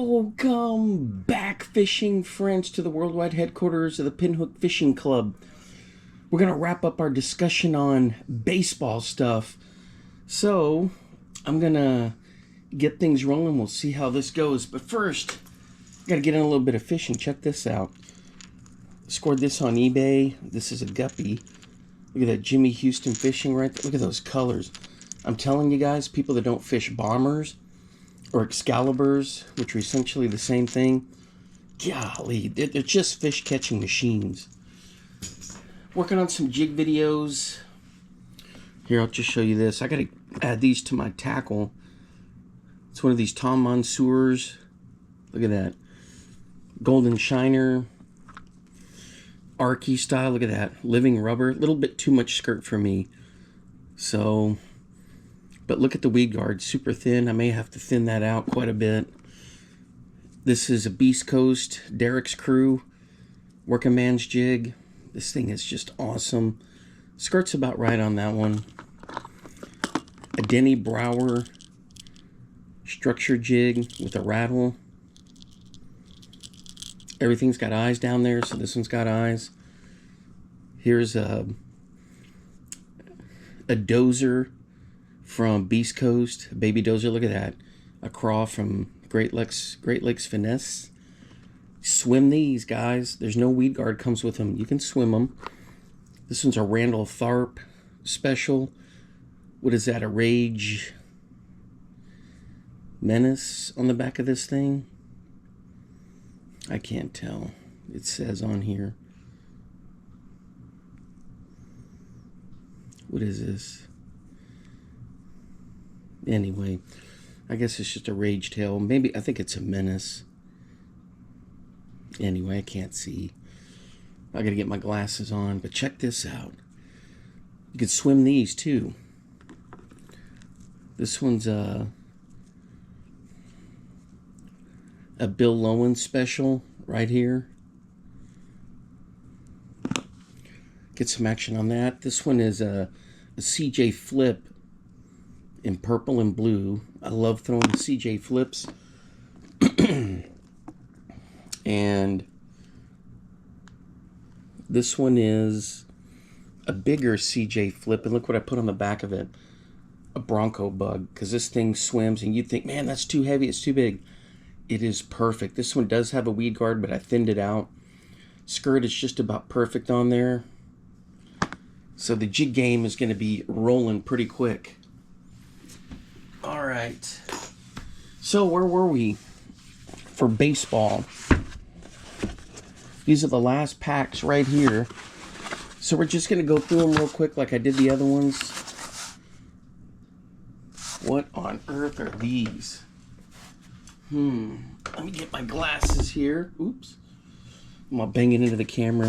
Welcome back, fishing friends, to the worldwide headquarters of the Pinhook Fishing Club. We're going to wrap up our discussion on baseball stuff. So, I'm going to get things rolling. We'll see how this goes. But first, got to get in a little bit of fishing. Check this out. Scored this on eBay. This is a guppy. Look at that Jimmy Houston fishing right there. Look at those colors. I'm telling you guys, people that don't fish bombers or Excaliburs, which are essentially the same thing, golly, they're just fish catching machines. Working on some jig videos. Here, I'll just show you this. I gotta add these to my tackle. It's one of these Tom Mansours. Look at that. Golden Shiner. Arky style. Look at that. Living rubber. A little bit too much skirt for me. So, but look at the weed guard. Super thin. I may have to thin that out quite a bit. This is a Beast Coast Derek's Crew working man's jig. This thing is just awesome. Skirt's about right on that one. A Denny Brower structure jig with a rattle. Everything's got eyes down there, so this one's got eyes. Here's a dozer from Beast Coast, baby dozer. Look at that. A craw from Great Lakes Finesse. Swim these, guys. There's no weed guard comes with them. You can swim them. This one's a Randall Tharp special. What is that? A Rage Menace on the back of this thing? I can't tell. It says on here. What is this? Anyway, I guess it's just a Rage Tail. Maybe, I think it's a Menace. Anyway, I can't see. I gotta get my glasses on, but check this out. You could swim these too. This one's a Bill Lowen special right here. Get some action on that. This one is a CJ Flip in purple and blue. I love throwing the CJ Flips. And this one is a bigger CJ Flip. And look what I put on the back of it. A Bronco Bug. Because this thing swims and you'd think, man, that's too heavy. It's too big. It is perfect. This one does have a weed guard, but I thinned it out. Skirt is just about perfect on there. So the jig game is going to be rolling pretty quick. All right. So where were we for baseball? These are the last packs right here. So we're just going to go through them real quick like I did the other ones. What on earth are these? Let me get my glasses here. Oops. I'm going to bang it into the camera.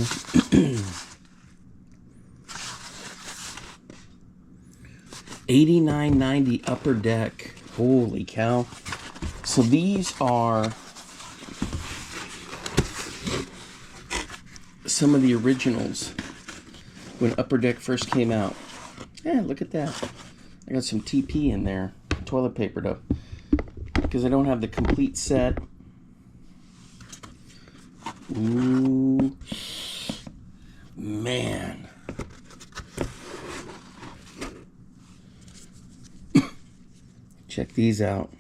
$89.90 Upper Deck. Holy cow. So these are some of the originals when Upper Deck first came out. Yeah, look at that. I got some TP in there. Toilet papered up. Because I don't have the complete set. Ooh. Man. Check these out.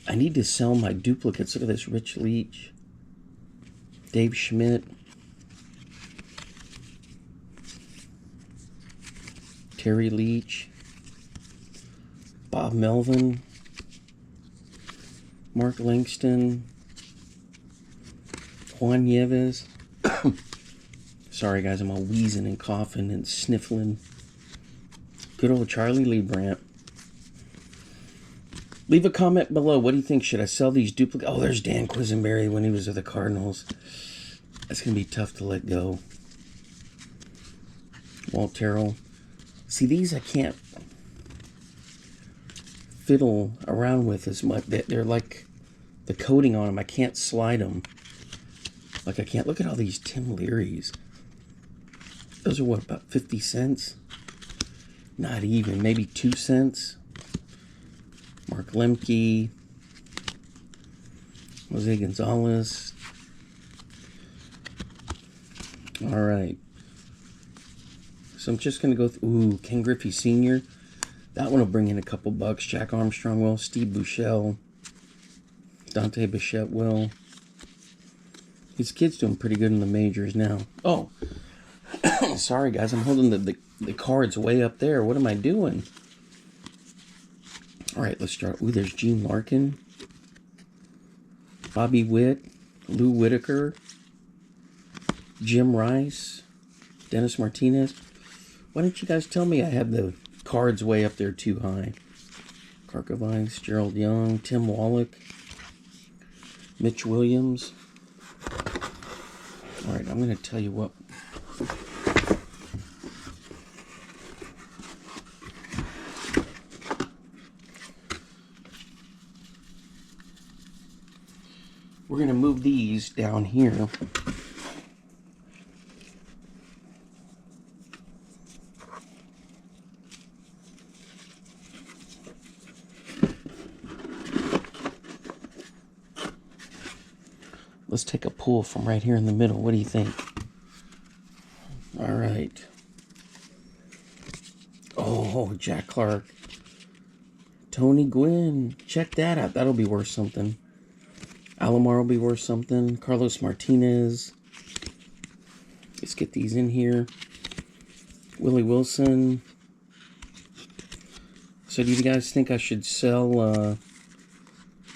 I need to sell my duplicates. Look at this. Rich Leach. Dave Schmidt. Terry Leach. Bob Melvin. Mark Langston. Juan Nieves. Sorry guys, I'm all wheezing and coughing and sniffling. Good old Charlie Lee Brandt. Leave a comment below. What do you think? Should I sell these duplicates? Oh, there's Dan Quisenberry when he was with the Cardinals. That's going to be tough to let go. Walt Terrell. See, these I can't fiddle around with as much. They're like the coating on them. I can't slide them. Like I can't. Look at all these Tim Learys. Those are what, about 50 cents? Not even. Maybe 2 cents. Mark Lemke. Jose Gonzalez. All right. So I'm just going to go through. Ooh, Ken Griffey Sr. That one will bring in a couple bucks. Jack Armstrong will. Steve Buechele. Dante Bichette will. His kid's doing pretty good in the majors now. Oh, sorry guys. I'm holding the cards way up there. What am I doing? All right, let's start. Ooh, there's Gene Larkin. Bobby Witt. Lou Whitaker. Jim Rice. Dennis Martinez. Why didn't you guys tell me I had the cards way up there too high? Karkovice, Gerald Young, Tim Wallach, Mitch Williams. All right, I'm going to tell you what. We're going to move these down here. Let's take a pull from right here in the middle. What do you think? All right. Oh, Jack Clark. Tony Gwynn. Check that out. That'll be worth something. Alomar will be worth something. Carlos Martinez. Let's get these in here. Willie Wilson. So do you guys think I should sell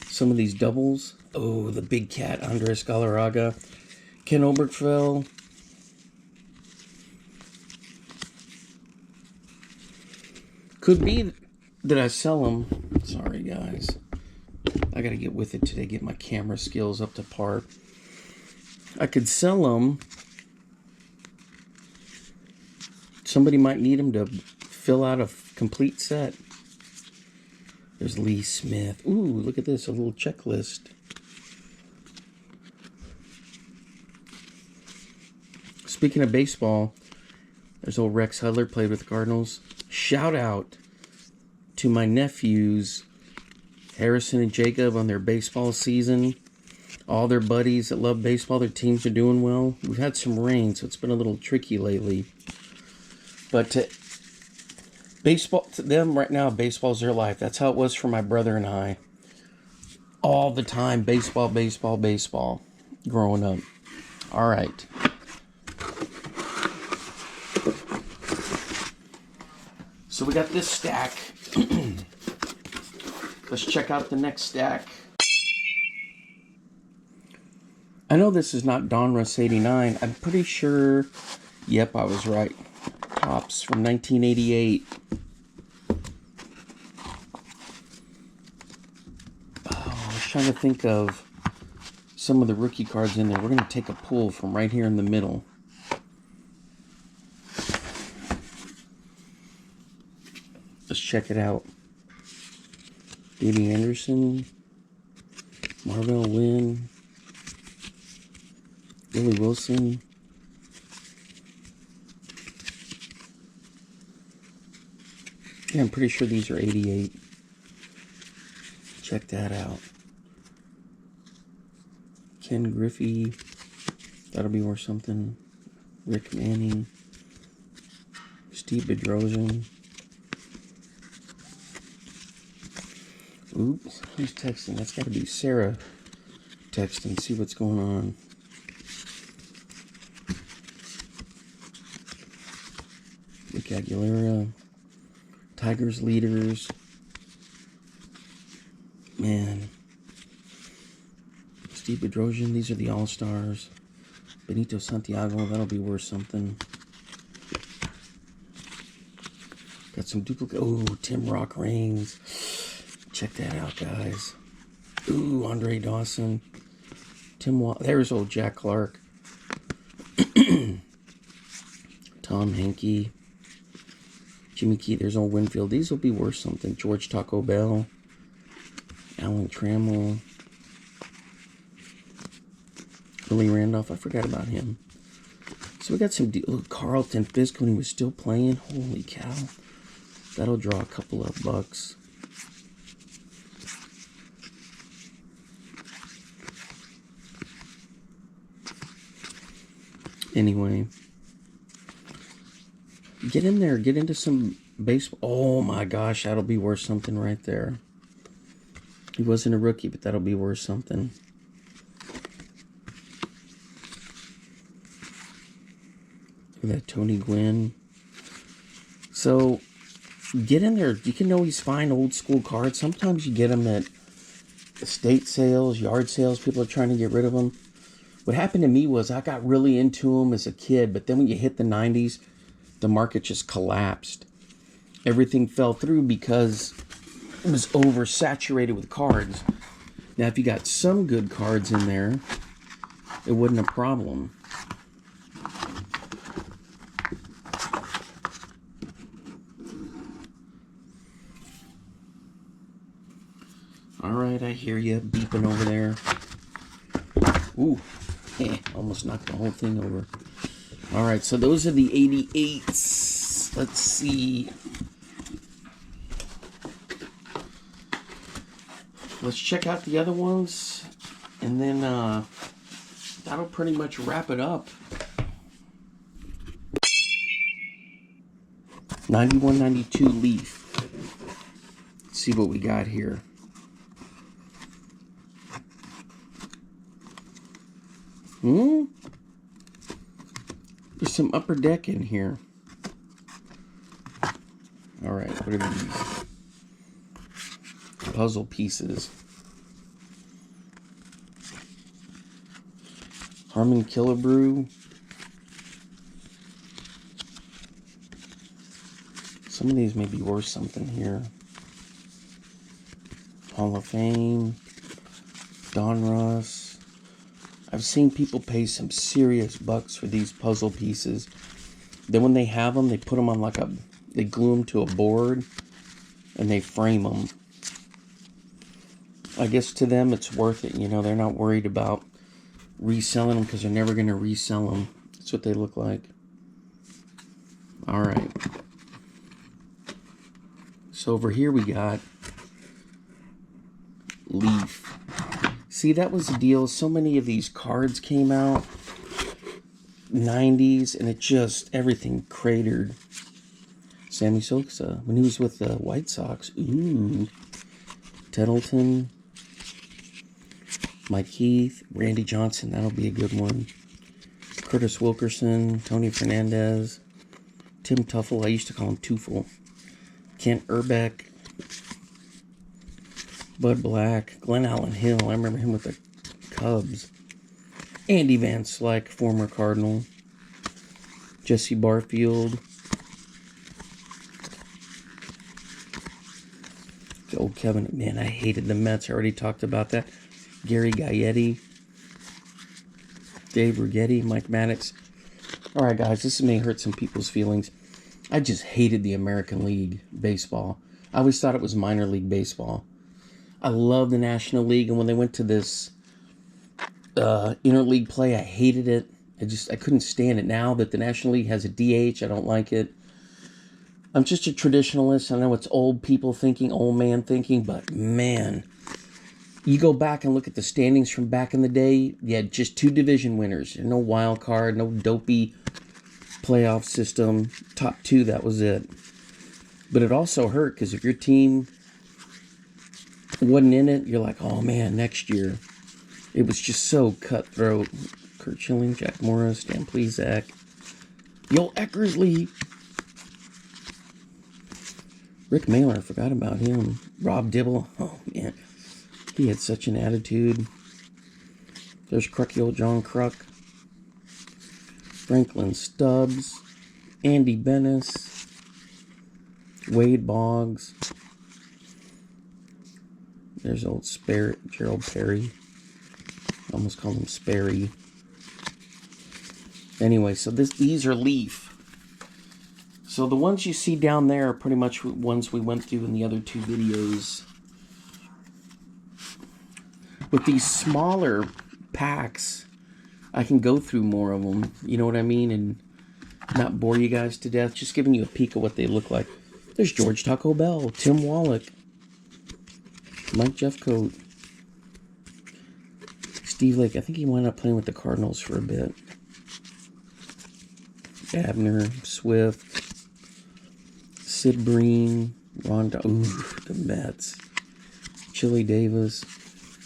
some of these doubles? Oh, the big cat, Andres Galarraga. Ken Oberkfell. Could be that I sell them. Sorry, guys. I got to get with it today, get my camera skills up to par. I could sell them. Somebody might need them to fill out a complete set. There's Lee Smith. Ooh, look at this, a little checklist. Speaking of baseball, there's old Rex Hudler, played with the Cardinals. Shout out to my nephews, Harrison and Jacob, on their baseball season. All their buddies that love baseball, their teams are doing well. We've had some rain, so it's been a little tricky lately. But baseball, to them right now, baseball's their life. That's how it was for my brother and I. All the time, baseball, baseball, baseball, growing up. All right. So we got this stack. Let's check out the next stack. I know this is not Donruss 89. I'm pretty sure. Yep, I was right. Topps from 1988. Oh, I was trying to think of some of the rookie cards in there. We're going to take a pull from right here in the middle. Let's check it out. Davey Anderson, Marvell Wynn, Willie Wilson, yeah, I'm pretty sure these are 88. Check that out. Ken Griffey, that'll be worth something. Rick Manning, Steve Bedrosian. Oops, who's texting? That's got to be Sarah texting. See what's going on. Rick Aguilera. Tigers leaders. Man. Steve Bedrosian. These are the All-Stars. Benito Santiago. That'll be worth something. Got some duplicate. Oh, Tim Rock Reigns. Check that out, guys. Ooh, Andre Dawson. There's old Jack Clark. Tom Henke. Jimmy Key. There's old Winfield. These will be worth something. George Taco Bell. Alan Trammell. Billy Randolph. I forgot about him. So we got some... Carlton Fisk when he was still playing. Holy cow. That'll draw a couple of bucks. Anyway, get in there. Get into some baseball. Oh my gosh, that'll be worth something right there. He wasn't a rookie, but that'll be worth something. Look at that, Tony Gwynn. So, get in there. You can always find old school cards. Sometimes you get them at estate sales, yard sales. People are trying to get rid of them. What happened to me was I got really into them as a kid, but then when you hit the 90s, the market just collapsed. Everything fell through because it was oversaturated with cards. Now, if you got some good cards in there, it wasn't a problem. All right, I hear you beeping over there. Ooh, almost knocked the whole thing over. All right, so those are the 88s. Let's see. Let's check out the other ones, and then that'll pretty much wrap it up. 91, 92 Leaf. Let's see what we got here. There's some upper deck in here. All right, what are these? Puzzle pieces. Harmon Killebrew. Some of these may be worth something here. Hall of Fame. Don Russ. I've seen people pay some serious bucks for these puzzle pieces. Then when they have them, they put them on they glue them to a board and they frame them. I guess to them it's worth it. You know, they're not worried about reselling them because they're never going to resell them. That's what they look like. All right. So over here we got Leaf. See, that was the deal. So many of these cards came out, 90s, and it just, everything cratered. Sammy Sosa, when he was with the White Sox. Ooh. Tettleton. Mike Heath. Randy Johnson, that'll be a good one. Curtis Wilkerson. Tony Fernandez. Tim Tuffle, I used to call him Tufel. Kent Urbeck. Bud Black, Glenn Allen Hill, I remember him with the Cubs. Andy Van Slyke, former Cardinal. Jesse Barfield. Old Kevin, man, I hated the Mets. I already talked about that. Gary Gaetti. Dave Righetti, Mike Maddox. All right, guys, this may hurt some people's feelings. I just hated the American League baseball. I always thought it was minor league baseball. I love the National League, and when they went to this interleague play, I hated it. I couldn't stand it. Now that the National League has a DH, I don't like it. I'm just a traditionalist. I know it's old people thinking, old man thinking, but man, you go back and look at the standings from back in the day, you had just 2 division winners. No wild card, no dopey playoff system. Top 2, that was it. But it also hurt because if your team wasn't in it, you're like, oh man, next year. It was just so cutthroat. Kurt Schilling, Jack Morris, Dan Plesac, Joel Eckersley, Rick Mailer, I forgot about him. Rob Dibble, oh man, he had such an attitude. There's Crucky old John Kruk, Franklin Stubbs, Andy Bennis, Wade Boggs. There's old Gerald Perry. I almost called him Sperry. Anyway, so these are Leaf. So the ones you see down there are pretty much ones we went through in the other 2 videos. With these smaller packs, I can go through more of them. You know what I mean? And not bore you guys to death. Just giving you a peek of what they look like. There's George Taco Bell, Tim Wallach, Mike Jeffcoat, Steve Lake. I think he wound up playing with the Cardinals for a bit. Abner, Swift, Sid Breen, Ooh, the Mets. Chili Davis.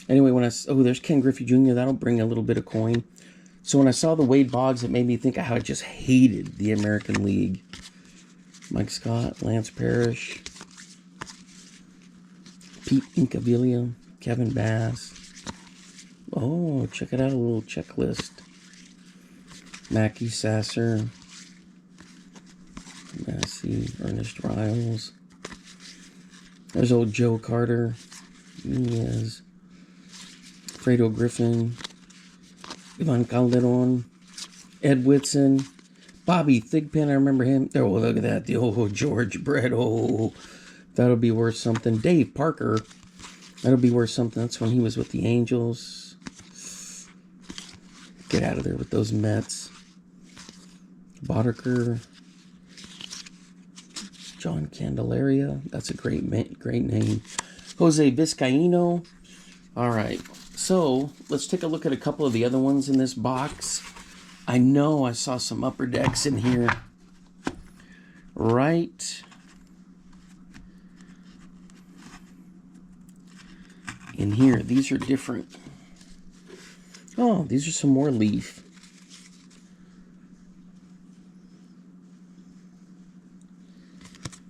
Anyway, there's Ken Griffey Jr. That'll bring a little bit of coin. So when I saw the Wade Boggs, it made me think of how I just hated the American League. Mike Scott, Lance Parrish, Pete Incaviglia, Kevin Bass. Oh, check it out, a little checklist. Mackie Sasser, Massey, Ernest Riles. There's old Joe Carter, Nunez, Fredo Griffin, Ivan Calderon, Ed Whitson, Bobby Thigpen, I remember him. Oh, look at that, the old George Brett. Oh, that'll be worth something. Dave Parker, that'll be worth something. That's when he was with the Angels. Get out of there with those Mets. Boddicker, John Candelaria, that's a great name. Jose Vizcaíno. All right, so let's take a look at a couple of the other ones in this box. I know I saw some upper decks in here. Right in here. These are different. Oh, these are some more Leaf.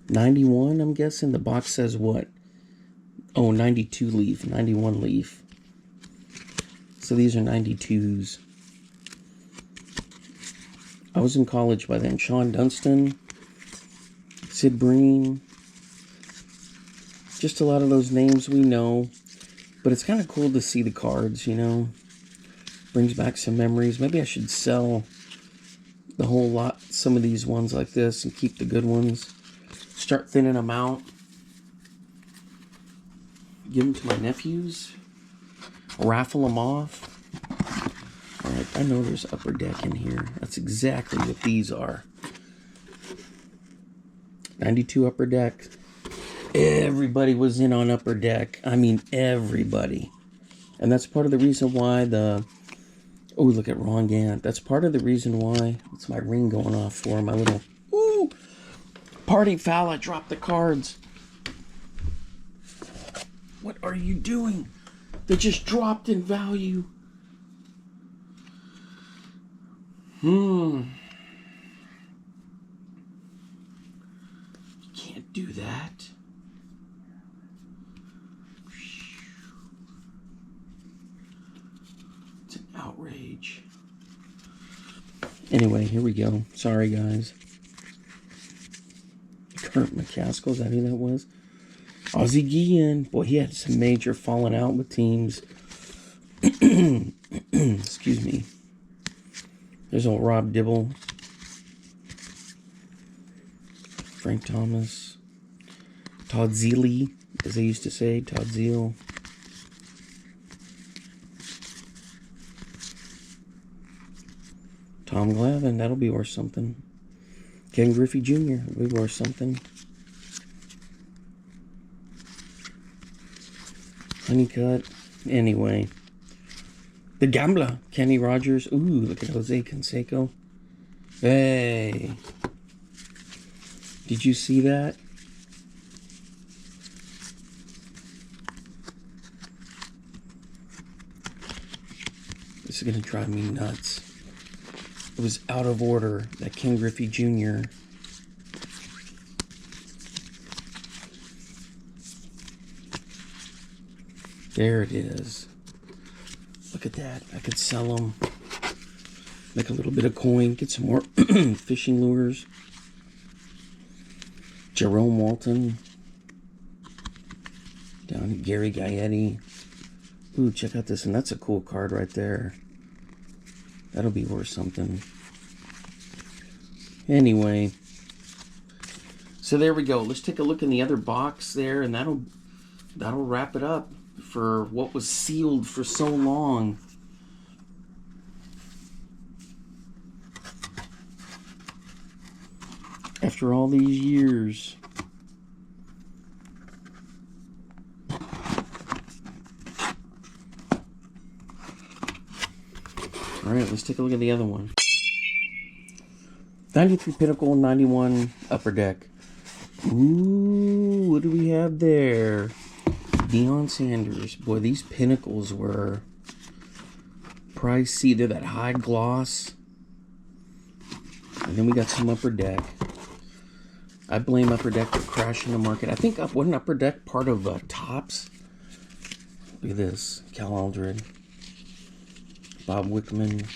'91, I'm guessing. The box says what? Oh, 92 Leaf, 91 Leaf. So these are 92s. I was in college by then. Sean Dunston, Sid Breen. Just a lot of those names we know. But it's kind of cool to see the cards, you know. Brings back some memories. Maybe I should sell the whole lot, some of these ones like this, and keep the good ones. Start thinning them out. Give them to my nephews. Raffle them off. Alright, I know there's upper deck in here. That's exactly what these are. 92 upper deck. Everybody was in on upper deck. I mean, everybody. And that's part of the reason why the... Oh, look at Ron Gant. That's part of the reason why... What's my ring going off for? My little... Ooh! Party foul. I dropped the cards. What are you doing? They just dropped in value. You can't do that. It's an outrage. Anyway, here we go. Sorry, guys. Kurt McCaskill, is that who that was? Ozzie Guillen. Boy, he had some major falling out with teams. Excuse me. There's old Rob Dibble. Frank Thomas. Todd Zeile, as they used to say. Todd Zeile. Tom Glavine, that'll be worth something. Ken Griffey Jr., will be worth something. Honeycutt. Anyway. The Gambler, Kenny Rogers. Ooh, look at Jose Canseco. Hey. Did you see that? This is going to drive me nuts. It was out of order, that Ken Griffey Jr. There it is. Look at that. I could sell them. Make a little bit of coin. Get some more fishing lures. Jerome Walton. Down to Gary Gaetti. Ooh, check out this one. That's a cool card right there. That'll be worth something. Anyway. So there we go. Let's take a look in the other box there, and that'll wrap it up for what was sealed for so long. After all these years. Alright, let's take a look at the other one. 93 Pinnacle, 91 Upper Deck. Ooh, what do we have there? Deion Sanders. Boy, these Pinnacles were pricey. They're that high gloss. And then we got some Upper Deck. I blame Upper Deck for crashing the market. I think wasn't Upper Deck part of Topps? Look at this. Cal Aldred. Bob Wickman.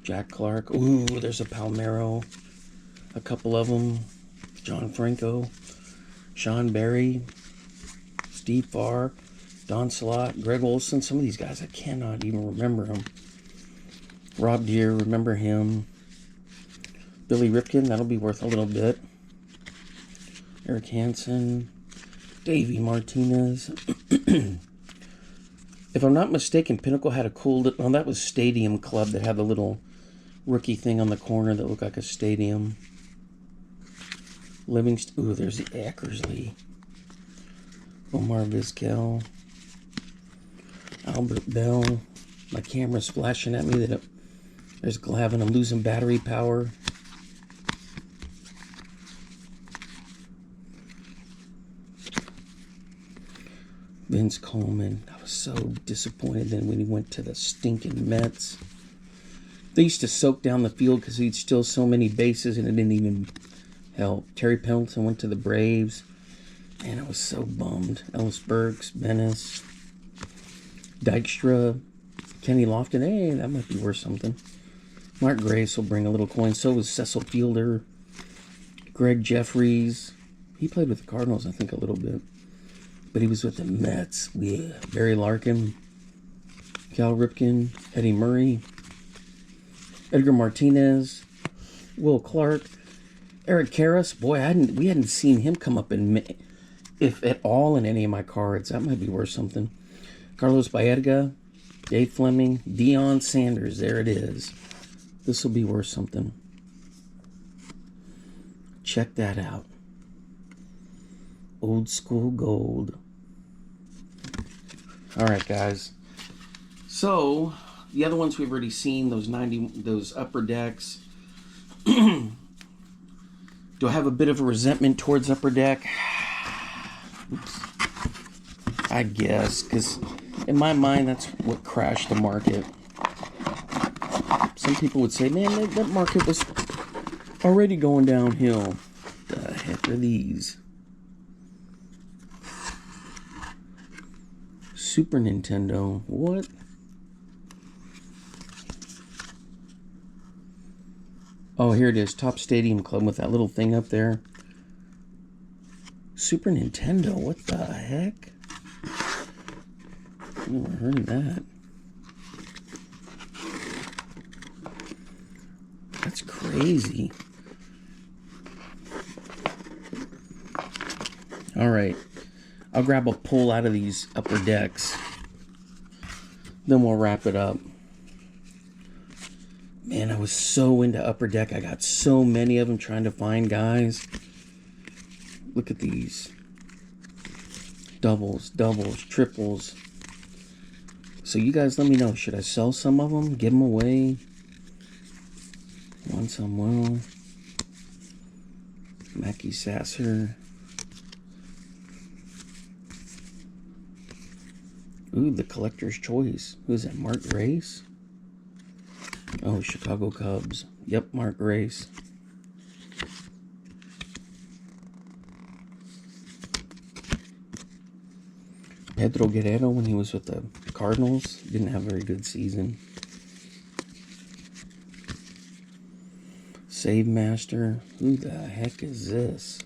Jack Clark. Ooh, there's a Palmero. A couple of them. John Franco. Sean Berry. Steve Farr. Don Slott. Greg Olson. Some of these guys, I cannot even remember them. Rob Deere, remember him. Billy Ripken, that'll be worth a little bit. Eric Hansen. Davey Martinez. If I'm not mistaken, Pinnacle had a cool... Oh, that was Stadium Club that had the little rookie thing on the corner that looked like a stadium. Livingston. Ooh, there's the Eckersley. Omar Vizquel. Albert Bell. My camera's flashing at me. There's Glavin. I'm losing battery power. Vince Coleman. I was so disappointed then when he went to the stinking Mets. They used to soak down the field because he'd steal so many bases and it didn't even help. Terry Pendleton went to the Braves. Man, I was so bummed. Ellis Burks, Bennis, Dykstra, Kenny Lofton. Hey, that might be worth something. Mark Grace will bring a little coin. So was Cecil Fielder. Greg Jeffries. He played with the Cardinals, I think, a little bit. But he was with the Mets. Yeah. Barry Larkin. Cal Ripken. Eddie Murray. Edgar Martinez. Will Clark. Eric Karras. Boy, we hadn't seen him come up if at all in any of my cards. That might be worth something. Carlos Baerga. Dave Fleming. Deion Sanders. There it is. This will be worth something. Check that out. Old school gold. All right, guys. So the other ones we've already seen, those Upper Decks. Do I have a bit of a resentment towards Upper Deck? Oops. I guess, because in my mind, that's what crashed the market. Some people would say, man, that market was already going downhill. The heck are these? Super Nintendo. What? Oh, here it is. Top Stadium Club with that little thing up there. Super Nintendo. What the heck? I've never heard of that. That's crazy. All right. I'll grab a pull out of these Upper Decks. Then we'll wrap it up. Man, I was so into Upper Deck. I got so many of them trying to find guys. Look at these. Doubles, triples. So you guys let me know. Should I sell some of them? Give them away? Want some? Well. Mackie Sasser. Ooh, the collector's choice. Who's that? Mark Grace? Oh, Chicago Cubs. Yep, Mark Grace. Pedro Guerrero when he was with the Cardinals. Didn't have a very good season. Save Master. Who the heck is this?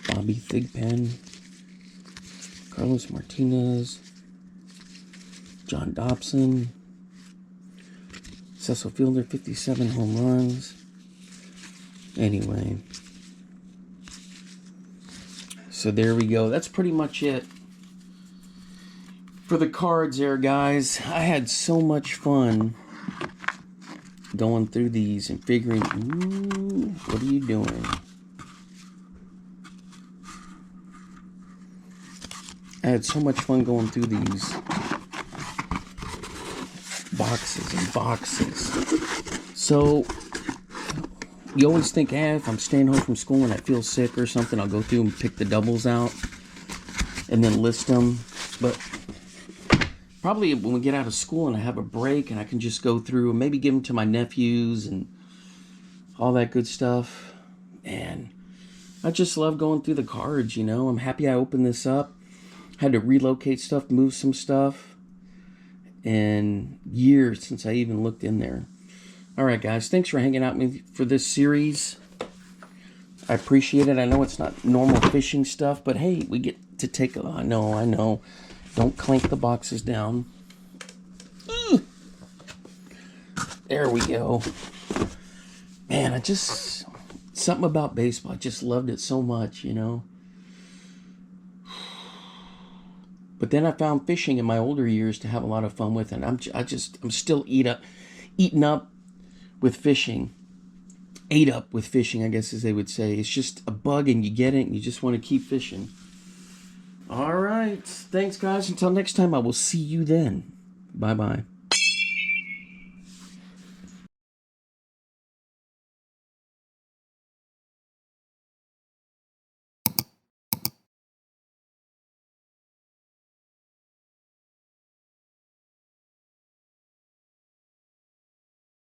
Bobby Thigpen. Carlos Martinez. John Dobson. Cecil Fielder, 57 home runs. Anyway. So there we go. That's pretty much it for the cards there, guys. I had so much fun going through these and figuring, ooh, what are you doing? I had so much fun going through these. boxes and boxes. So you always think, if I'm staying home from school and I feel sick or something, I'll go through and pick the doubles out and then list them. But probably when we get out of school and I have a break and I can just go through and maybe give them to my nephews and all that good stuff. And I just love going through the cards, you know. I'm happy I opened this up. Had to relocate stuff, move some stuff. And years since I even looked in there. All right, guys. Thanks for hanging out with me for this series. I appreciate it. I know it's not normal fishing stuff, but hey, we get to take a... I know. Don't clank the boxes down. There we go. Man, something about baseball. I just loved it so much, you know. But then I found fishing in my older years to have a lot of fun with, and I'm still eaten up with fishing. Ate up with fishing, I guess, as they would say. It's just a bug, and you get it, and you just want to keep fishing. All right. Thanks, guys. Until next time, I will see you then. Bye-bye.